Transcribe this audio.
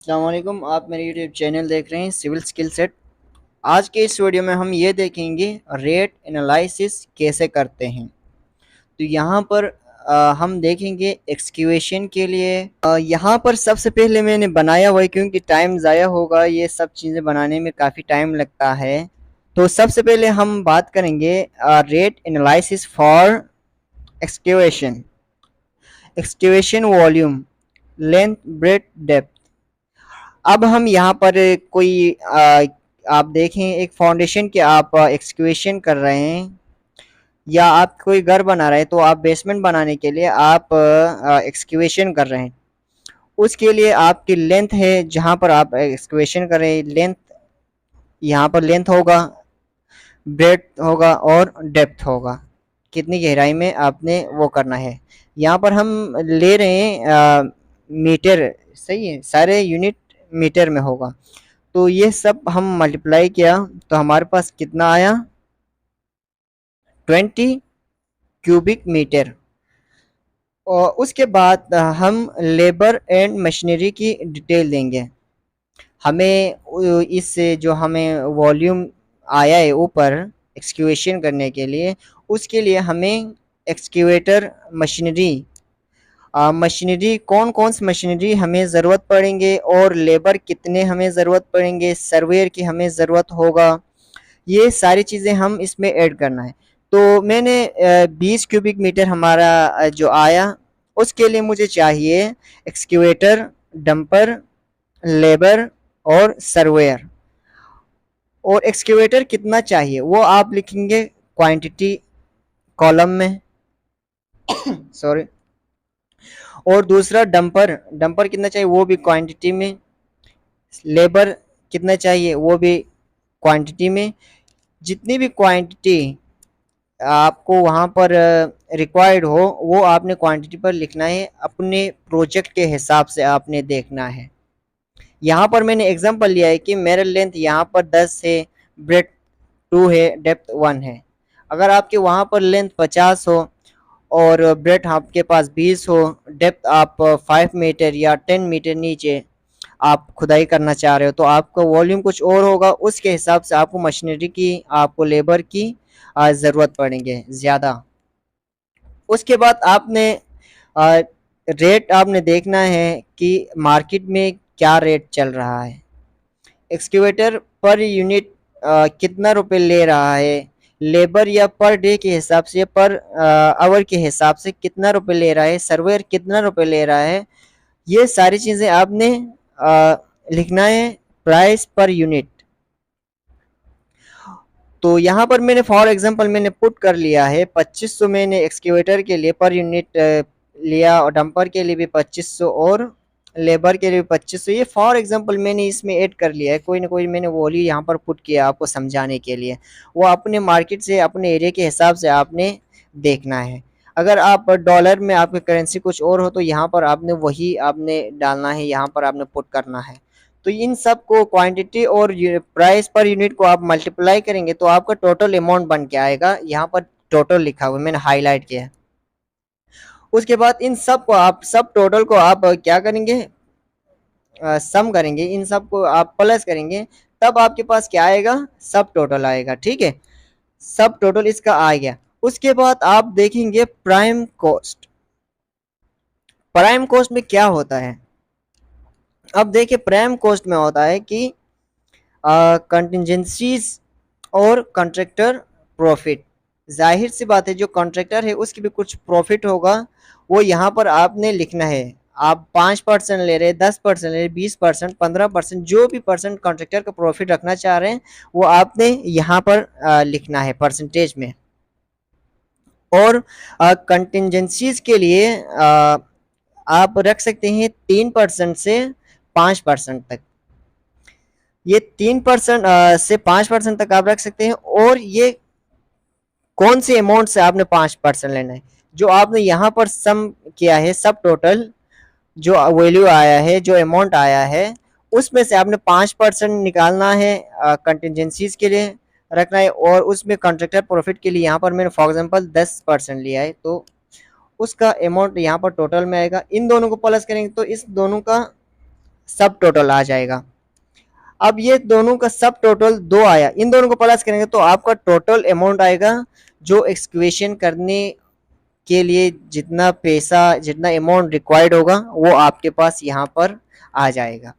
अस्सलामुअलैकुम। आप मेरे यूट्यूब चैनल देख रहे हैं सिविल स्किल सेट। आज के इस वीडियो में हम ये देखेंगे रेट एनालिसिस कैसे करते हैं। तो यहाँ पर हम देखेंगे एक्सक्यूएशन के लिए। यहाँ पर सबसे पहले मैंने बनाया हुआ है क्योंकि टाइम ज़ाया होगा, ये सब चीज़ें बनाने में काफ़ी टाइम लगता है। तो सबसे पहले हम बात करेंगे rate analysis for excavation. Excavation volume, length, breadth, depth. अब हम यहाँ पर कोई आप देखें एक फाउंडेशन के आप एक्सक्यूएशन कर रहे हैं या आप कोई घर बना रहे हैं, तो आप बेसमेंट बनाने के लिए आप एक्सक्यूएशन कर रहे हैं। उसके लिए आपकी लेंथ है, जहाँ पर आप एक्सक्यूएशन कर रहे हैं लेंथ, यहाँ पर लेंथ होगा, ब्रेड्थ होगा और डेप्थ होगा। कितनी गहराई में आपने वो करना है। यहाँ पर हम ले रहे हैं मीटर, सही है, सारे यूनिट मीटर में होगा। तो ये सब हम मल्टीप्लाई किया तो हमारे पास कितना आया, 20 क्यूबिक मीटर। और उसके बाद हम लेबर एंड मशीनरी की डिटेल देंगे। हमें इससे जो हमें वॉल्यूम आया है ऊपर एक्सक्यूएशन करने के लिए, उसके लिए हमें एक्सक्यूएटर मशीनरी, मशीनरी कौन कौन सी मशीनरी हमें ज़रूरत पड़ेंगे और लेबर कितने हमें ज़रूरत पड़ेंगे, सर्वेयर की हमें ज़रूरत होगा, ये सारी चीज़ें हम इसमें ऐड करना है। तो मैंने 20 क्यूबिक मीटर हमारा जो आया, उसके लिए मुझे चाहिए एक्सक्यूएटर, डंपर, लेबर और सर्वेयर। और एक्सक्यूएटर कितना चाहिए वो आप लिखेंगे क्वांटिटी कॉलम में सॉरी। और दूसरा डंपर, डंपर कितना चाहिए वो भी क्वांटिटी में। लेबर कितना चाहिए वो भी क्वांटिटी में। जितनी भी क्वांटिटी आपको वहाँ पर रिक्वायर्ड हो वो आपने क्वांटिटी पर लिखना है, अपने प्रोजेक्ट के हिसाब से आपने देखना है। यहाँ पर मैंने एग्जांपल लिया है कि मेरा लेंथ यहाँ पर 10 है, ब्रेथ 2 है, डेप्थ 1 है। अगर आपके वहाँ पर लेंथ 50 हो और ब्रेथ आपके पास 20 हो, डेप्थ आप 5 मीटर या 10 मीटर नीचे आप खुदाई करना चाह रहे हो, तो आपका वॉल्यूम कुछ और होगा। उसके हिसाब से आपको मशीनरी की, आपको लेबर की ज़रूरत पड़ेंगे ज़्यादा। उसके बाद आपने रेट आपने देखना है कि मार्केट में क्या रेट चल रहा है। एक्सकेवेटर पर यूनिट कितना रुपए ले रहा है, लेबर या पर डे के हिसाब से, पर आवर के हिसाब से कितना रुपए ले रहा है, सर्वेयर कितना रुपए ले रहा है। ये सारी चीज़ें आपने लिखना है प्राइस पर यूनिट। तो यहाँ पर मैंने फॉर एग्जांपल मैंने पुट कर लिया है 2500 मैंने एक्सकेवेटर के लिए पर यूनिट लिया, और डंपर के लिए भी 2500 और लेबर के लिए भी 2500। ये फॉर एग्जांपल मैंने इसमें ऐड कर लिया है, कोई ना कोई मैंने वॉल्यू यहाँ पर पुट किया आपको समझाने के लिए। वो अपने मार्केट से, अपने एरिया के हिसाब से आपने देखना है। अगर आप डॉलर में आपकी करेंसी कुछ और हो तो यहाँ पर आपने वही आपने डालना है, यहाँ पर आपने पुट करना है। तो इन सब को क्वांटिटी और प्राइस पर यूनिट को आप मल्टीप्लाई करेंगे तो आपका टोटल अमाउंट बन के आएगा। यहाँ पर टोटल लिखा हुआ है, मैंने हाईलाइट किया है। उसके बाद इन सब को आप, सब टोटल को आप क्या करेंगे, सम करेंगे, इन सब को आप प्लस करेंगे, तब आपके पास क्या आएगा, सब टोटल आएगा। ठीक है, सब टोटल इसका आ गया। उसके बाद आप देखेंगे प्राइम कॉस्ट। प्राइम कॉस्ट में क्या होता है, अब देखिए प्राइम कॉस्ट में होता है कि कंटिजेंसीज और कॉन्ट्रैक्टर प्रॉफिट। जाहिर सी बात है जो कॉन्ट्रैक्टर है उसकी भी कुछ प्रॉफिट होगा, वो यहाँ पर आपने लिखना है। आप 5% ले रहे हैं, 10% ले रहे, 20%, 15%, जो भी परसेंट कॉन्ट्रैक्टर का प्रॉफिट रखना चाह रहे हैं वो आपने यहाँ पर लिखना है परसेंटेज में। और कंटिजेंसीज के लिए आप रख सकते हैं 3% से 5% तक। ये 3% से 5% तक आप रख सकते हैं। और ये कौन से अमाउंट से आपने 5% लेना है, जो आपने यहाँ पर सम किया है, सब टोटल जो वैल्यू आया है, जो अमाउंट आया है, उसमें से आपने 5% निकालना है, कंटिजेंसीज के लिए रखना है। और उसमें कॉन्ट्रैक्टर प्रॉफिट के लिए यहाँ पर मैंने फॉर एग्जांपल 10% लिया है, तो उसका अमाउंट यहाँ पर टोटल में आएगा। इन दोनों को प्लस करेंगे तो इस दोनों का सब टोटल आ जाएगा। अब ये दोनों का सब टोटल 2 आया, इन दोनों को प्लस करेंगे तो आपका टोटल अमाउंट आएगा जो एक्सक्वेशन करने के लिए जितना पैसा, जितना अमाउंट रिक्वायर्ड होगा वो आपके पास यहाँ पर आ जाएगा।